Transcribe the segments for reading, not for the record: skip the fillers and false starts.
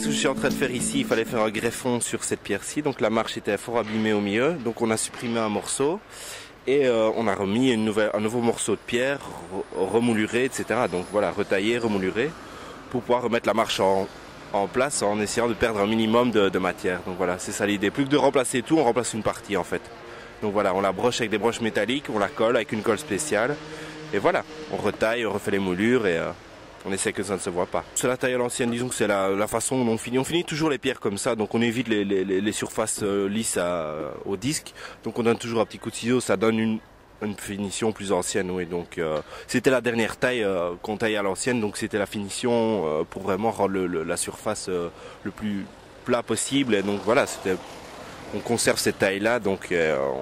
ce que je suis en train de faire ici, il fallait faire un greffon sur cette pierre-ci. Donc la marche était fort abîmée au milieu. Donc on a supprimé un morceau et on a remis un nouveau morceau de pierre, remouluré, etc. Donc voilà, retaillé, remouluré, pour pouvoir remettre la marche en place en essayant de perdre un minimum de matière. Donc voilà, c'est ça l'idée. Plus que de remplacer tout, on remplace une partie en fait. Donc voilà, on la broche avec des broches métalliques, on la colle avec une colle spéciale. Et voilà, on retaille, on refait les moulures et on essaie que ça ne se voit pas. C'est la taille à l'ancienne, disons que c'est la façon dont on finit. On finit toujours les pierres comme ça, donc on évite les surfaces lisses au disque. Donc on donne toujours un petit coup de ciseau, ça donne une finition plus ancienne. Oui. Donc c'était la dernière taille qu'on taille à l'ancienne, donc c'était la finition pour vraiment rendre la surface le plus plat possible. Et donc voilà, on conserve cette taille-là, donc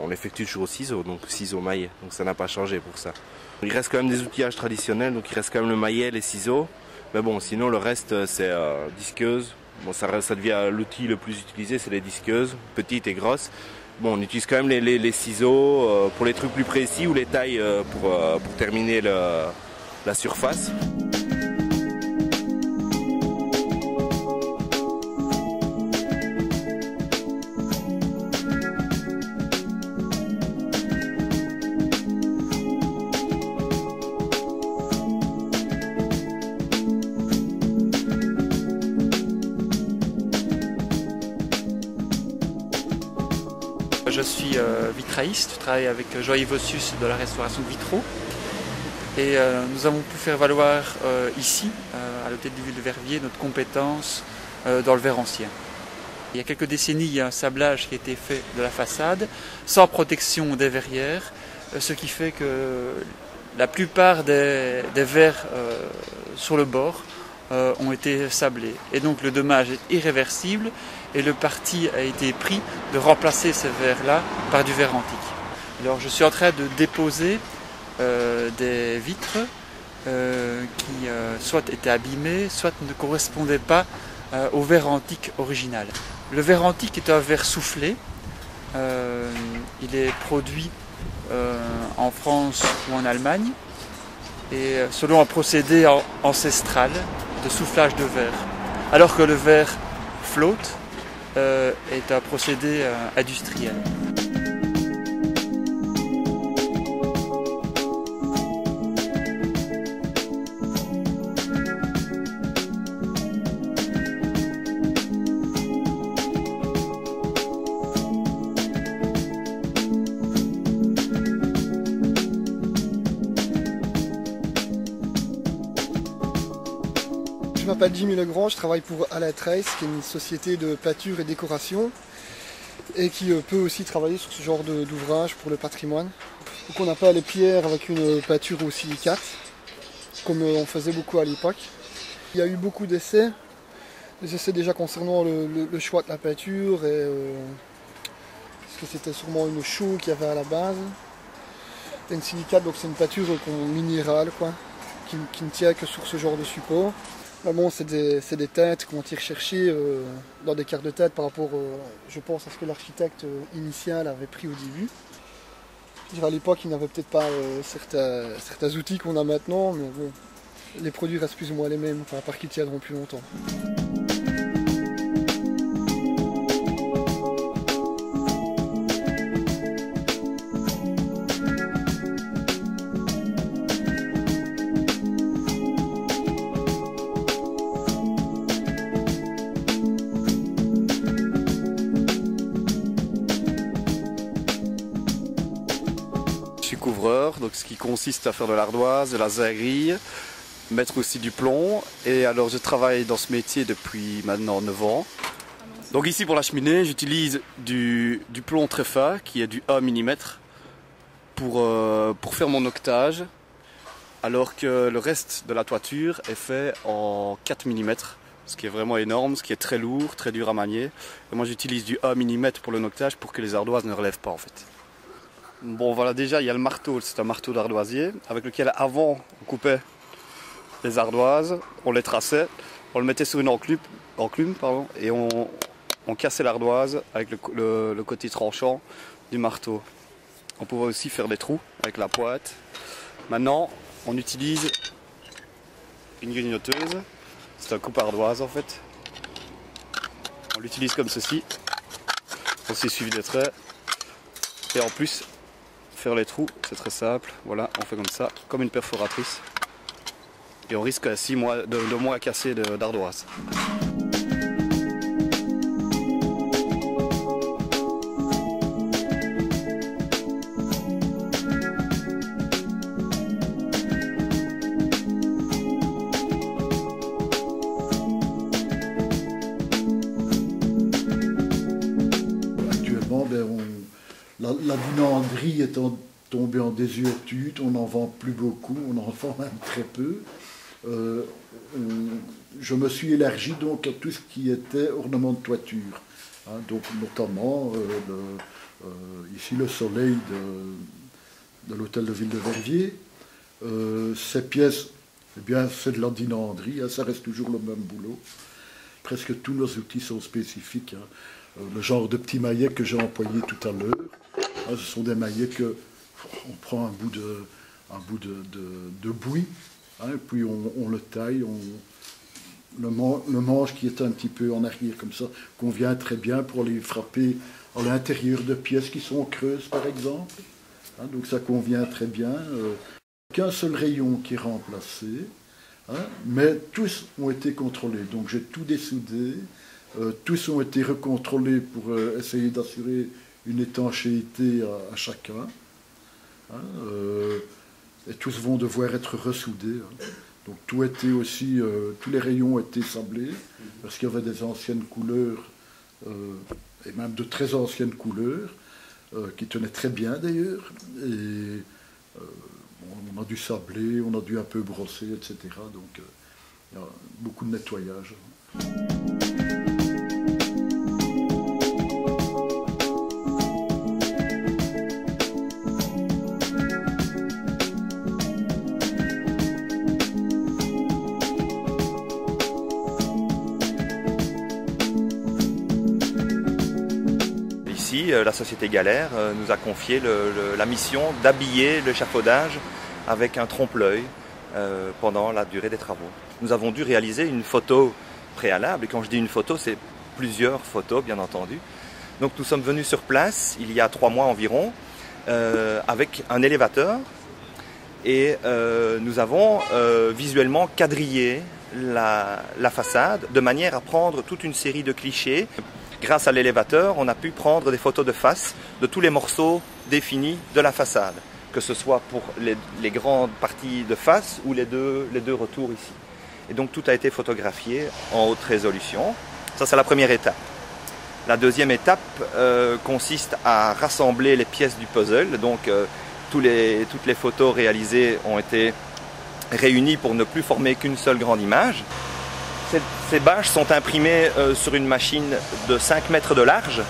on effectue toujours au ciseau, donc ciseau maillet. Donc ça n'a pas changé pour ça. Il reste quand même des outillages traditionnels, donc il reste quand même le maillet, les ciseaux. Mais bon, sinon le reste c'est disqueuse. Bon, ça devient l'outil le plus utilisé, c'est les disqueuses, petites et grosses. Bon, on utilise quand même les ciseaux pour les trucs plus précis ou les tailles pour terminer la surface. Je suis vitrailliste, je travaille avec Joël Vossus de la restauration de vitraux et nous avons pu faire valoir ici, à l'hôtel de ville de Verviers, notre compétence dans le verre ancien. Il y a quelques décennies, il y a un sablage qui a été fait de la façade sans protection des verrières, ce qui fait que la plupart des verres sur le bord ont été sablés. Et donc le dommage est irréversible et le parti a été pris de remplacer ces verres-là par du verre antique. Alors je suis en train de déposer des vitres qui soit étaient abîmées, soit ne correspondaient pas au verre antique original. Le verre antique est un verre soufflé. Il est produit en France ou en Allemagne et selon un procédé ancestral de soufflage de verre. Alors que le verre flotte est un procédé industriel. Je m'appelle Jimmy Legrand, je travaille pour Alatrace, qui est une société de pâture et décoration et qui peut aussi travailler sur ce genre d'ouvrage pour le patrimoine. Donc on n'a pas les pierres avec une pâture au silicate, comme on faisait beaucoup à l'époque. Il y a eu beaucoup d'essais, des essais déjà concernant le choix de la pâture et parce que c'était sûrement une chaux qu'il y avait à la base. Et une silicate, donc c'est une pâture minérale quoi, qui ne tient que sur ce genre de support. Mais bon, c'est des têtes qu'on tire chercher dans des cartes de tête par rapport, je pense, à ce que l'architecte initial avait pris au début. À l'époque, il n'avait peut-être pas certains outils qu'on a maintenant, mais bon, les produits restent plus ou moins les mêmes, enfin, à part qu'ils tiendront plus longtemps. Je suis couvreur, donc ce qui consiste à faire de l'ardoise, de la zagrille, mettre aussi du plomb. Et alors je travaille dans ce métier depuis maintenant 9 ans. Donc ici pour la cheminée, j'utilise du plomb très fin qui est du 1 mm pour faire mon octage. Alors que le reste de la toiture est fait en 4 mm, ce qui est vraiment énorme, ce qui est très lourd, très dur à manier. Et moi j'utilise du 1 mm pour le noctage pour que les ardoises ne relèvent pas en fait. Bon voilà, déjà il y a le marteau, c'est un marteau d'ardoisier avec lequel avant on coupait les ardoises, on les traçait, on le mettait sur une enclume et on cassait l'ardoise avec le côté tranchant du marteau. On pouvait aussi faire des trous avec la pointe. Maintenant on utilise une grignoteuse, c'est un coupe-ardoise en fait. On l'utilise comme ceci. Aussi suivi des traits. Et en plus, faire les trous, c'est très simple. Voilà, on fait comme ça, comme une perforatrice. Et on risque ainsi de moins casser d'ardoise. Actuellement, la dinanderie étant tombée en désuétude, on n'en vend plus beaucoup, on en vend même très peu. Je me suis élargi donc à tout ce qui était ornement de toiture, hein, donc notamment ici le soleil de l'hôtel de ville de Verviers. Ces pièces, eh bien, c'est de la dinanderie, hein, ça reste toujours le même boulot. Presque tous nos outils sont spécifiques. Hein. Le genre de petits maillets que j'ai employé tout à l'heure, hein, ce sont des maillets que on prend un bout de bouille, hein, et puis on le taille, le manche qui est un petit peu en arrière comme ça convient très bien pour les frapper à l'intérieur de pièces qui sont creuses par exemple, hein, donc ça convient très bien. Qu'un seul rayon qui est remplacé, hein, mais tous ont été contrôlés, donc j'ai tout dessoudé, tous ont été recontrôlés pour essayer d'assurer une étanchéité à chacun. Hein, et tous vont devoir être ressoudés. Hein. Donc tout était aussi, tous les rayons ont été sablés, parce qu'il y avait des anciennes couleurs, et même de très anciennes couleurs, qui tenaient très bien d'ailleurs. Et on a dû sabler, on a dû un peu brosser, etc. Donc il y a beaucoup de nettoyage. Ici, la société Galère nous a confié la mission d'habiller l'échafaudage avec un trompe-l'œil pendant la durée des travaux. Nous avons dû réaliser une photo préalable, et quand je dis une photo, c'est plusieurs photos bien entendu. Donc nous sommes venus sur place il y a 3 mois environ avec un élévateur et nous avons visuellement quadrillé la façade de manière à prendre toute une série de clichés. Grâce à l'élévateur, on a pu prendre des photos de face de tous les morceaux définis de la façade, que ce soit pour les grandes parties de face ou les deux retours ici. Et donc tout a été photographié en haute résolution. Ça, c'est la première étape. La deuxième étape consiste à rassembler les pièces du puzzle. Donc toutes les photos réalisées ont été réunies pour ne plus former qu'une seule grande image. Ces bâches sont imprimées sur une machine de 5 mètres de large,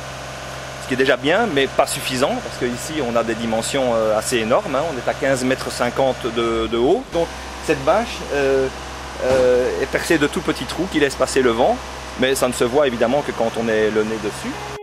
ce qui est déjà bien, mais pas suffisant, parce qu'ici on a des dimensions assez énormes, hein, on est à 15,50 mètres de haut. Donc cette bâche est percée de tout petits trous qui laissent passer le vent, mais ça ne se voit évidemment que quand on est le nez dessus.